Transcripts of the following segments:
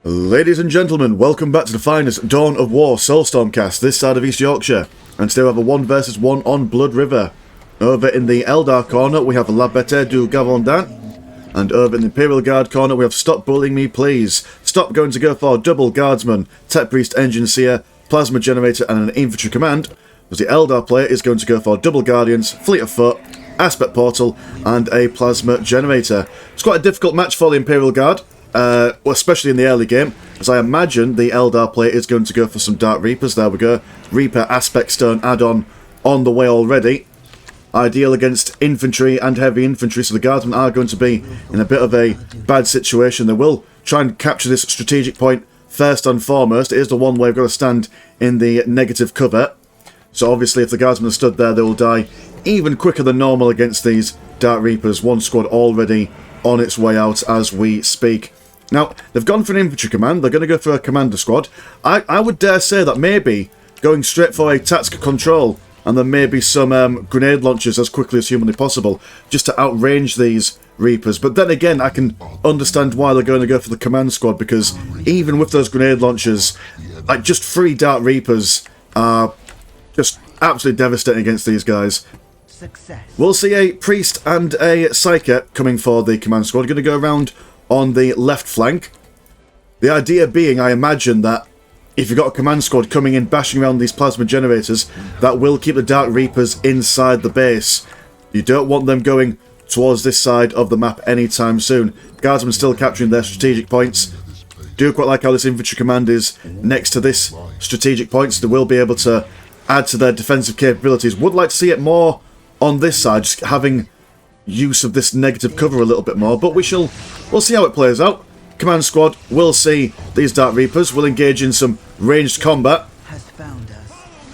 Ladies and gentlemen, welcome back to the finest Dawn of War Soulstorm cast this side of East Yorkshire. And today we have a 1 versus 1 on Blood River. Over in the Eldar corner we have La Bete du Gevaudan. And over in the Imperial Guard corner we have StopBullyingMePls. Stop going to go for double guardsman, tech priest, engine seer, plasma generator and an infantry command. As the Eldar player is going to go for double guardians, fleet of foot, aspect portal and a plasma generator. It's quite a difficult match for the Imperial Guard. Especially in the early game, as I imagine the Eldar player is going to go for some Dark Reapers. There we go. Reaper Aspect Stone add-on on the way already. Ideal against infantry and heavy infantry, so the guardsmen are going to be in a bit of a bad situation. They will try and capture this strategic point first and foremost. It is the one where we've got to stand in the negative cover. So obviously if the guardsmen are stood there, they will die even quicker than normal against these Dark Reapers. One squad already on its way out as we speak. Now, they've gone for an infantry command. They're going to go for a commander squad. I would dare say that maybe going straight for a tactical control and then maybe some grenade launchers as quickly as humanly possible just to outrange these Reapers. But then again, I can understand why they're going to go for the command squad, because even with those grenade launchers, like just 3 Dark Reapers are just absolutely devastating against these guys. We'll see a priest and a psyker coming for the command squad. Going to go around on the left flank. The idea being, I imagine, that if you've got a command squad coming in, bashing around these plasma generators, that will keep the Dark Reapers inside the base. You don't want them going towards this side of the map anytime soon. Guardsmen still capturing their strategic points. Do quite like how this infantry command is next to this strategic point, so they will be able to add to their defensive capabilities. Would like to see it more on this side, just having use of this negative cover a little bit more, but we'll see how it plays out. Command squad will see these Dark Reapers, will engage in some ranged combat.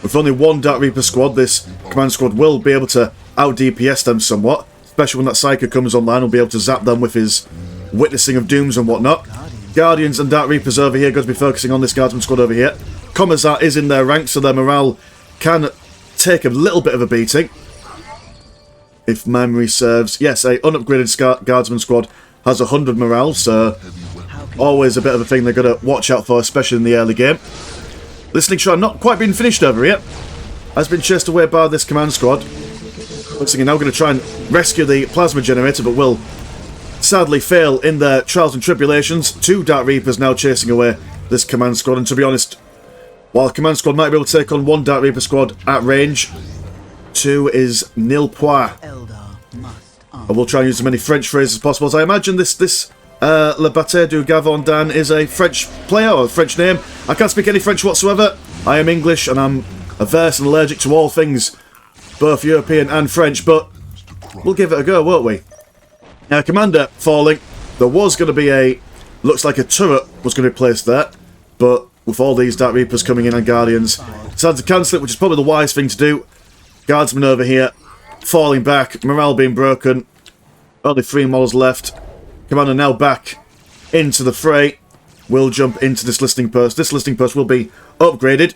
With only 1 Dark Reaper squad, this command squad will be able to out DPS them somewhat, especially when that psyker comes online. Will be able to zap them with his witnessing of dooms and whatnot. Guardians and Dark Reapers over here, going to be focusing on this guardsman squad over here. Commissar is in their ranks, so their morale can take a little bit of a beating, if memory serves. Yes, a unupgraded guardsman squad has 100 morale, so always a bit of a thing they're going to watch out for, especially in the early game. Listening shot not quite been finished over here. Has been chased away by this command squad. Looks like they're now going to try and rescue the plasma generator, but will sadly fail in their trials and tribulations. 2 Dark Reapers now chasing away this command squad, and to be honest, while the command squad might be able to take on 1 Dark Reaper squad at range, 2 is nil point. I will try and use as many French phrases as possible, as I imagine this La Bete du Gevaudan is a French player, or a French name. I can't speak any French whatsoever. I am English, and I'm averse and allergic to all things, both European and French, but we'll give it a go, won't we? Now, commander falling. There was going to be a... looks like a turret was going to be placed there, but with all these Dark Reapers coming in and Guardians, decided to cancel it, which is probably the wise thing to do. Guardsmen over here, falling back, morale being broken. Only 3 models left. Commander now back into the fray. We'll jump into this listening post. This listening post will be upgraded.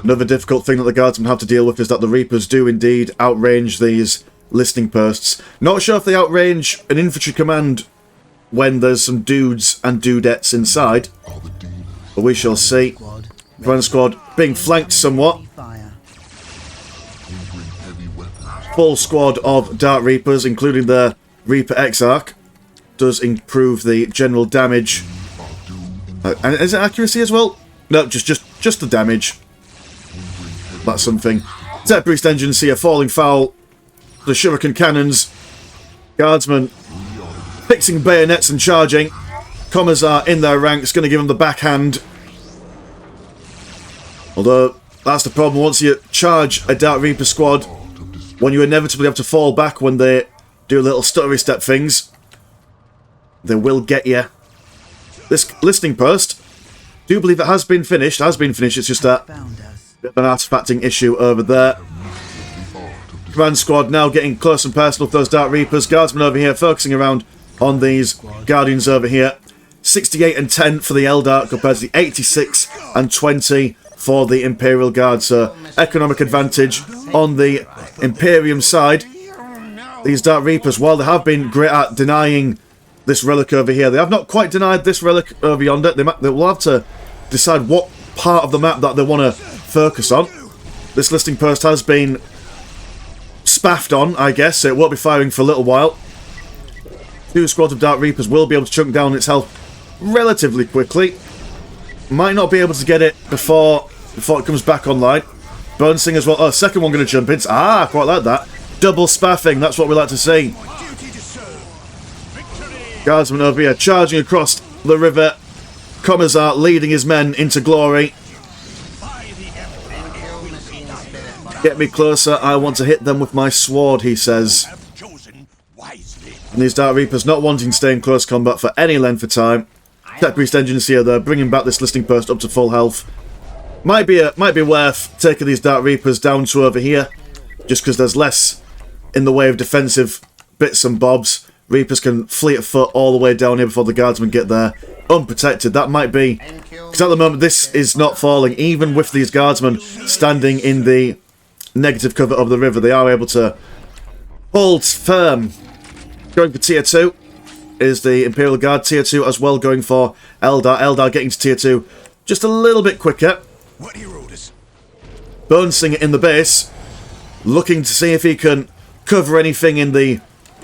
Another difficult thing that the Guardsmen have to deal with is that the Reapers do indeed outrange these listening posts. Not sure if they outrange an infantry command when there's some dudes and dudettes inside, but we shall see. Command squad being flanked somewhat. Full squad of Dark Reapers, including their Reaper Exarch, does improve the general damage. And is it accuracy as well? No, just the damage. That's something. Tech priest, engine seer, falling foul. The shuriken cannons. Guardsmen fixing bayonets and charging. Commissar in their ranks, going to give them the backhand. Although, that's the problem. Once you charge a Dark Reaper squad, when you inevitably have to fall back when they do little stuttery step things, they will get you. This listening post, do believe it has been finished. It's just a bit of an artifacting issue over there. Command squad now getting close and personal with those Dark Reapers. Guardsmen over here focusing around on these Guardians over here. 68 and 10 for the Eldar compared to the 86 and 20 for the Imperial Guard. So economic advantage on the Imperium side. These Dark Reapers, while they have been great at denying this relic over here. They have not quite denied this relic over yonder. They will have to decide what part of the map that they want to focus on. This listing post has been spaffed on, I guess, so it won't be firing for a little while. 2 squads of Dark Reapers will be able to chunk down its health relatively quickly. Might not be able to get it before it comes back online. Burnsing as well. Oh, second one going to jump in. Ah, quite like that. Double spaffing, that's what we like to see. Guardsman over here charging across the river. Commissar leading his men into glory. Get me closer, I want to hit them with my sword, he says. And these Dark Reapers not wanting to stay in close combat for any length of time. Tech Priest Engines here, though, bringing back this listing post up to full health. Might be worth taking these Dark Reapers down to over here, just because there's less in the way of defensive bits and bobs. Reapers can fleet of foot all the way down here before the Guardsmen get there. Unprotected, that might be... Because at the moment, this is not falling. Even with these Guardsmen standing in the negative cover of the river, they are able to hold firm. Going for Tier 2 is the Imperial Guard. Tier 2 as well going for Eldar. Eldar getting to Tier 2 just a little bit quicker. Bonesinger in the base, looking to see if he can cover anything in the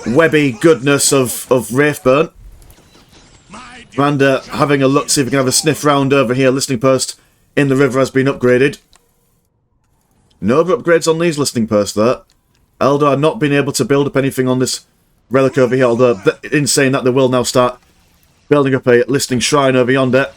webby goodness of Wraithburn. Commander having a look, see if we can have a sniff round over here. Listening post in the river has been upgraded. No other upgrades on these listening posts though. Eldar not being able to build up anything on this relic over here, although in saying that they will now start building up a listening shrine over yonder.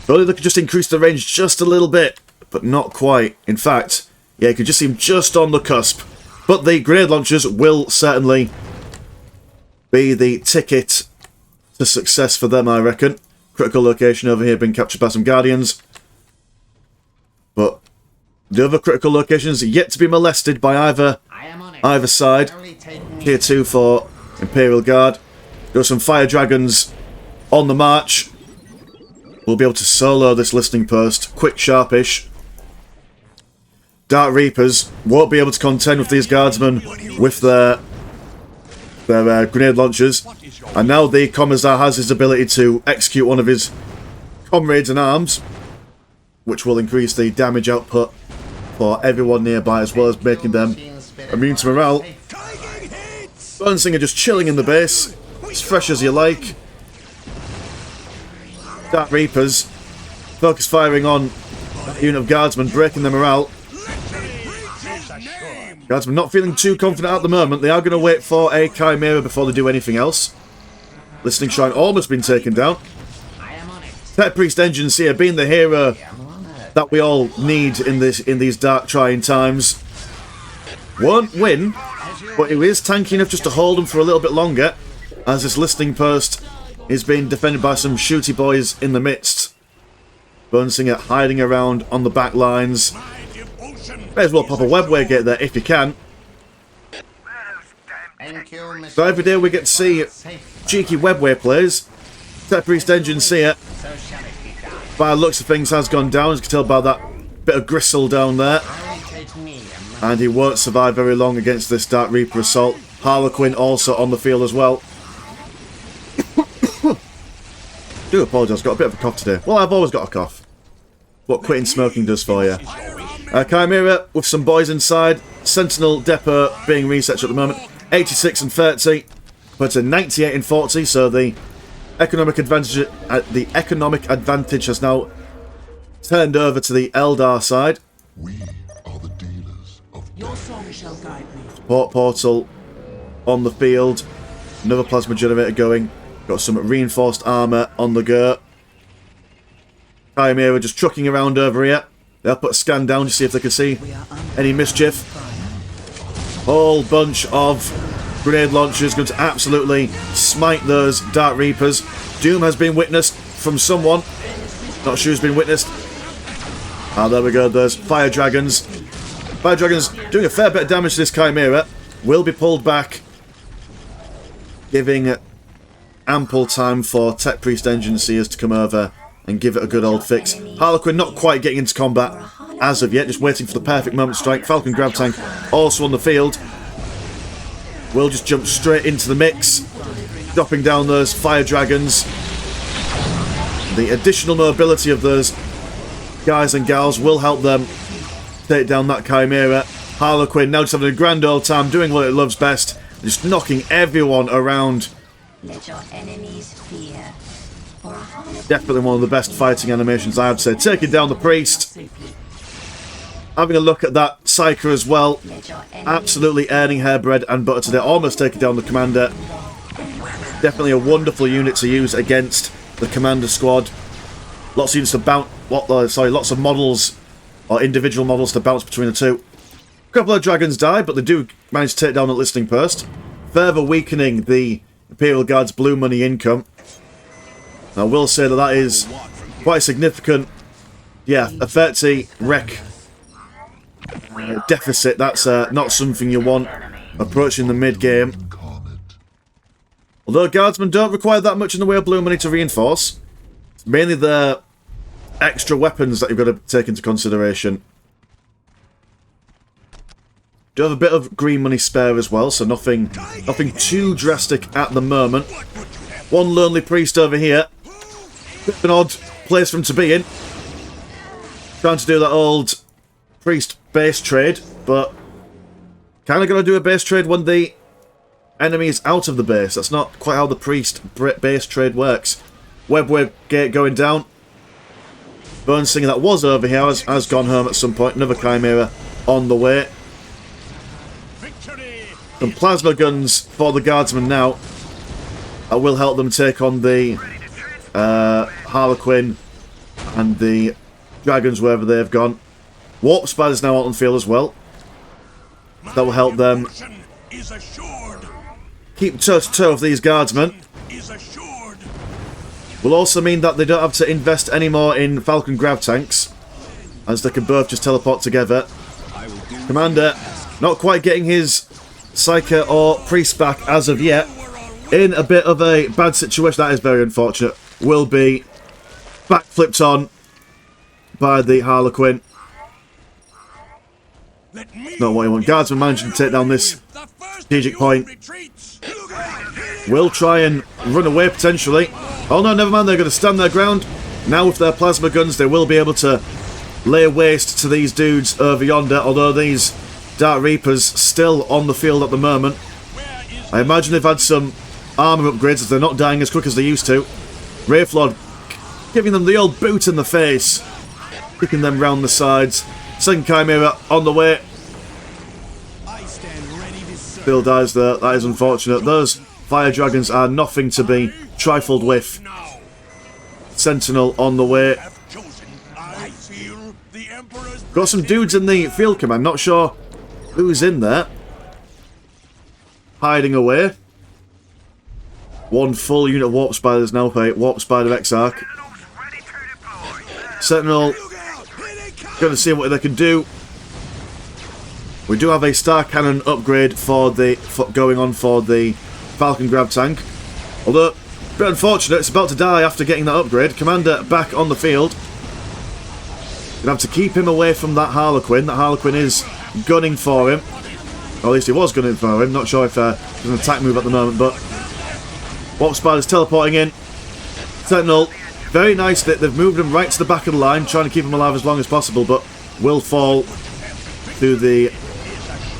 If only they could just increase the range just a little bit, but not quite. In fact, yeah, you could just see him just on the cusp. But the grenade launchers will certainly be the ticket to success for them, I reckon. Critical location over here being captured by some Guardians. But the other critical locations yet to be molested by either side. Tier 2 for Imperial Guard. Got some Fire Dragons on the march. We'll be able to solo this listening post. Quick, sharpish. Dark Reapers won't be able to contend with these Guardsmen with their grenade launchers. And now the Commissar has his ability to execute one of his comrades in arms, which will increase the damage output for everyone nearby, as well as making them immune to morale. Burnsinger just chilling in the base, as fresh as you like. Dark Reapers focus firing on a unit of Guardsmen, breaking their morale. Guardsmen not feeling too confident at the moment. They are going to wait for a Chimera before they do anything else. Listening Shrine almost been taken down. Tech Priest Engines here being the hero that we all need in these dark trying times. Won't win, but he is tanky enough just to hold them for a little bit longer, as this listening post is being defended by some shooty boys in the midst. Bonesinger hiding around on the back lines. May as well pop a webway gate there if you can. So every day we get to see cheeky webway plays. Tech Priest Engines here, by the looks of things, has gone down, as you can tell by that bit of gristle down there. And he won't survive very long against this Dark Reaper assault. Harlequin also on the field as well. Do apologise, I've got a bit of a cough today. Well, I've always got a cough. What quitting smoking does for you. Chimera with some boys inside. Sentinel Depot being researched at the moment. 86 and 30, but a 98 and 40, so the economic advantage has now turned over to the Eldar side. We are the dealers of your song shall guide me. Support portal on the field. Another plasma generator going. Got some reinforced armour on the go. Chimera just trucking around over here. They'll put a scan down to see if they can see any mischief. Whole bunch of grenade launchers going to absolutely smite those Dark Reapers. Doom has been witnessed from someone. Not sure who's been witnessed. Ah, there we go. There's Fire Dragons. Fire Dragons doing a fair bit of damage to this Chimera. Will be pulled back, giving ample time for Tech Priest Engine Seers to come over and give it a good old fix. Harlequin not quite getting into combat as of yet, just waiting for the perfect moment to strike. Falcon Grab Tank also on the field. will just jump straight into the mix, dropping down those fire dragons. The additional mobility of those guys and gals will help them take down that Chimera. Harlequin now just having a grand old time, doing what it loves best, just knocking everyone around. Let your enemies fear. Definitely one of the best fighting animations, I have to say. Taking down the priest. Having a look at that Psyker as well. Absolutely earning her bread and butter today. Almost taking down the commander. Definitely a wonderful unit to use against the commander squad. Lots of units to bounce. Lots of models or individual models to bounce between the two. A couple of dragons die, but they do manage to take down the listening post, further weakening the Imperial Guard's blue money income. I will say that that is quite significant. Yeah, a 30 wreck deficit. That's not something you want approaching the mid-game. Although guardsmen don't require that much in the way of blue money to reinforce. It's mainly the extra weapons that you've got to take into consideration. Do have a bit of green money spare as well, so nothing too drastic at the moment. One lonely priest over here. Bit of an odd place for him to be in. Trying to do that old priest base trade, but kind of going to do a base trade when the enemy is out of the base. That's not quite how the priest base trade works. Web gate going down. Burn Singer that was over here has gone home at some point. Another Chimera on the way. Some plasma guns for the guardsmen now. That will help them take on the Harlequin and the dragons wherever they've gone. Warp Spiders now out on field as well. That will help them keep toe-to-toe with these guardsmen. Will also mean that they don't have to invest any more in Falcon Grav tanks, as they can both just teleport together. Commander not quite getting his Psyker or Priest back as of yet. In a bit of a bad situation, that is very unfortunate. Will be backflipped on by the Harlequin. Not what you want. Guardsmen managing to take down this strategic point. Will try and run away potentially. Oh no, never mind, they're going to stand their ground. Now with their plasma guns, they will be able to lay waste to these dudes over yonder, although these Dark Reapers still on the field at the moment. I imagine they've had some armor upgrades as they're not dying as quick as they used to. Wraithlord giving them the old boot in the face, kicking them round the sides. Second Chimera on the way. Bill dies there, that is unfortunate. Those fire dragons are nothing to be trifled with. Sentinel on the way. Got some dudes in the field command, not sure who's in there. Hiding away. One full unit of Warp Spiders now play. Warp Spider Exarch. Sentinel going to see what they can do. We do have a Star Cannon upgrade going on for the Falcon Grav tank. Although, a bit unfortunate, it's about to die after getting that upgrade. Commander back on the field. Gonna have to keep him away from that Harlequin. That Harlequin is gunning for him. Or at least he was gunning for him. Not sure if there's an attack move at the moment, but Warp Spider's teleporting in. Sentinel, very nice that they've moved him right to the back of the line, trying to keep him alive as long as possible, but will fall through the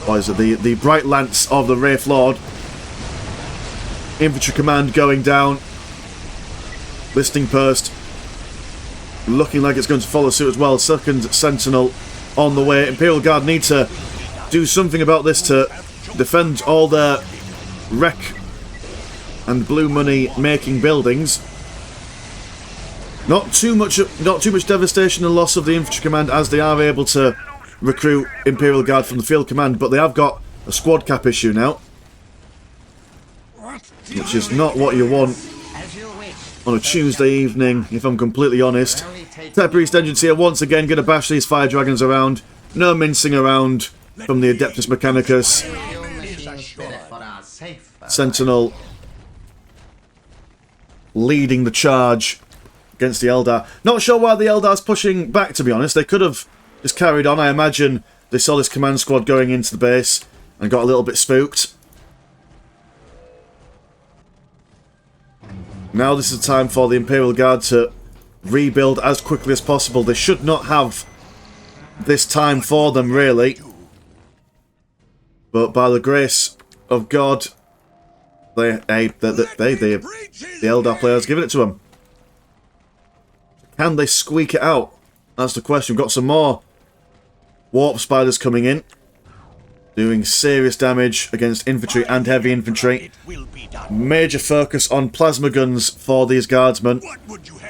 the bright lance of the Wraith Lord. Infantry command going down. Listing post looking like it's going to follow suit as well. Second Sentinel on the way. Imperial Guard need to do something about this to defend all their wreck and blue money making buildings. Not too much devastation and loss of the infantry command, as they are able to recruit Imperial Guard from the field command, but they have got a squad cap issue now, which is not what you want on a Tuesday evening, if I'm completely honest. Priest engines here once again, going to bash these fire dragons around. No mincing around from the Adeptus Mechanicus. Sentinel leading the charge against the Eldar. Not sure why the Eldar's pushing back, to be honest. They could have just carried on. I imagine they saw this command squad going into the base and got a little bit spooked. Now this is the time for the Imperial Guard to rebuild as quickly as possible. They should not have this time for them, really. But by the grace of God, the Eldar players giving it to them. Can they squeak it out? That's the question. We've got some more warp spiders coming in, doing serious damage against infantry and heavy infantry. Major focus on plasma guns for these guardsmen.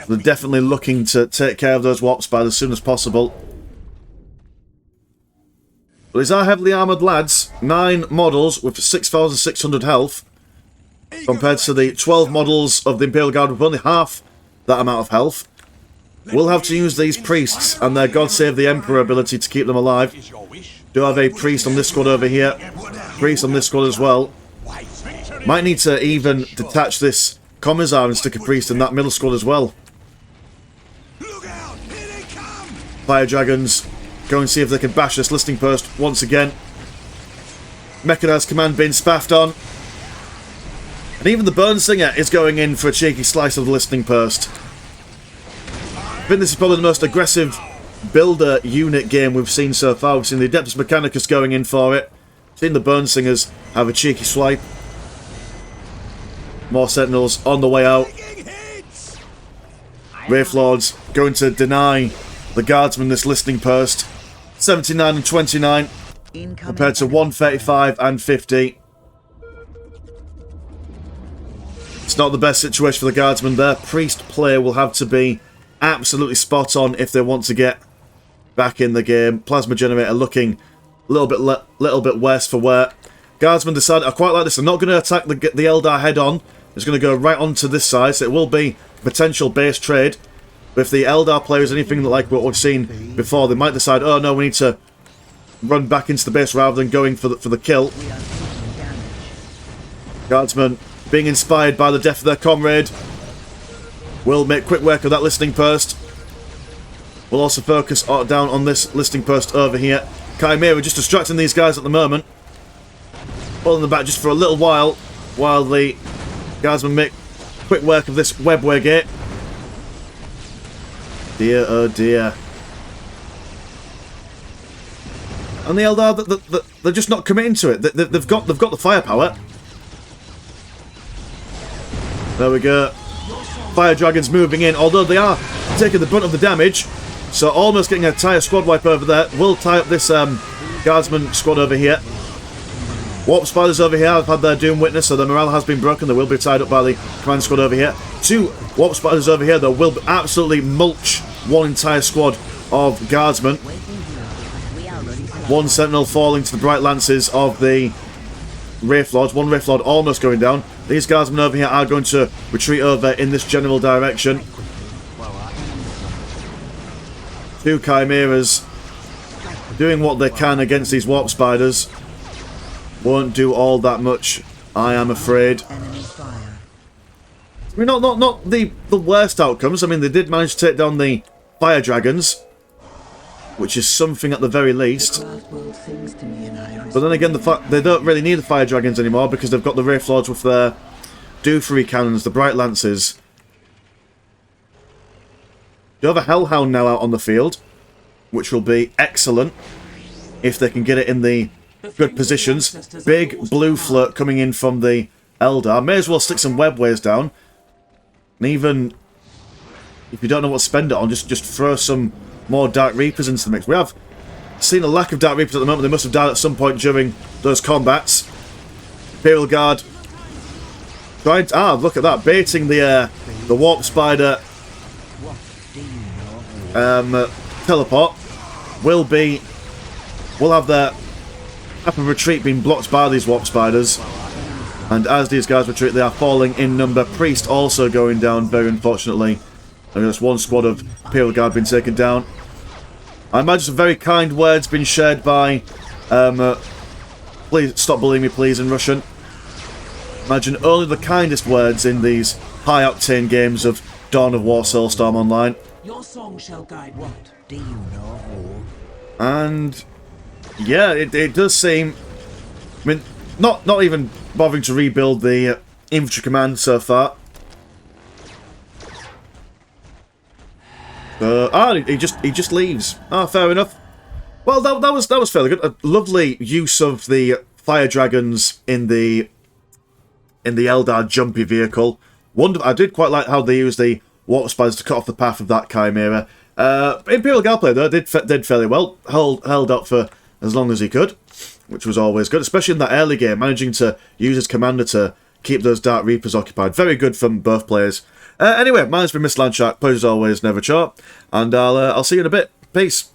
They're definitely looking to take care of those warp spiders as soon as possible. But these are heavily armoured lads. 9 models with 6,600 health, compared to the 12 models of the Imperial Guard with only half that amount of health. We'll have to use these priests and their God Save the Emperor ability to keep them alive. Do have a priest on this squad over here. Priest on this squad as well. Might need to even detach this Commissar and stick a priest in that middle squad as well. Fire Dragons. Go and see if they can bash this listing post once again. Mechanized command being spaffed on. And even the Burn Singer is going in for a cheeky slice of the listing post. I think this is probably the most aggressive builder unit game we've seen so far. We've seen the Adeptus Mechanicus going in for it. Seen the Burn Singers have a cheeky swipe. More Sentinels on the way out. Wraith Lords going to deny the Guardsmen this listing post. 79 and 29 compared to 135 and 50. It's not the best situation for the Guardsmen there. Priest play will have to be absolutely spot on if they want to get back in the game. Plasma Generator looking a little bit worse for wear. Guardsmen decide, I quite like this. They're not going to attack the Eldar head on. It's going to go right onto this side, so it will be potential base trade. But if the Eldar players anything like what we've seen before, they might decide, oh no, we need to run back into the base rather than going for the kill. Guardsmen, being inspired by the death of their comrade, will make quick work of that listing post. We'll also focus down on this listing post over here. Chimera just distracting these guys at the moment. Pulling them back just for a little while the Guardsmen make quick work of this webway gate. Dear, oh dear. And the Eldar, they're just not committing to it. They've got the firepower. There we go. Fire Dragons moving in, although they are taking the brunt of the damage. So almost getting an entire squad wipe over there. We'll tie up this Guardsman squad over here. Warp Spiders over here have had their doom witness, so their morale has been broken. They will be tied up by the command squad over here. 2 Warp Spiders over here, though, will absolutely mulch one entire squad of Guardsmen. 1 Sentinel falling to the Bright Lances of the Wraith Lords. 1 Wraith Lord almost going down. These Guardsmen over here are going to retreat over in this general direction. 2 Chimeras doing what they can against these Warp Spiders. Won't do all that much, I am afraid. I mean, not the worst outcomes. I mean, they did manage to take down the Fire Dragons, which is something at the very least. But then again, they don't really need the Fire Dragons anymore because they've got the Wraith Lords with their Doofery cannons, the Bright Lances. You have a Hellhound now out on the field, which will be excellent if they can get it in the good positions. Big blue flirt coming in from the Eldar. May as well stick some webways down. And even if you don't know what to spend it on, just throw some more Dark Reapers into the mix. We have seen a lack of Dark Reapers at the moment. They must have died at some point during those combats. Imperial Guard trying to, look at that, baiting the Warp Spider teleport. Will have their map of retreat being blocked by these Warp Spiders. And as these guys retreat, they are falling in number. Priest also going down, very unfortunately. And just 1 squad of Imperial Guard being taken down. I imagine some very kind words being shared by please stop bullying me, please, in Russian. Imagine only the kindest words in these high-octane games of Dawn of War Soulstorm Online. Your song shall guide what? Do you know? And yeah, it does seem. I mean, not even bothering to rebuild the infantry command so far. He just leaves. Ah, fair enough. Well, that was fairly good. A lovely use of the fire dragons in the Eldar jumpy vehicle. Wonderful. I did quite like how they used the water spiders to cut off the path of that Chimera. Imperial Guard player though did fairly well. Held up for as long as he could, which was always good, especially in that early game, managing to use his commander to keep those Dark Reapers occupied. Very good from both players. Anyway, mine's been Masseur Landshark. Pleasure as always, never short, and I'll see you in a bit. Peace.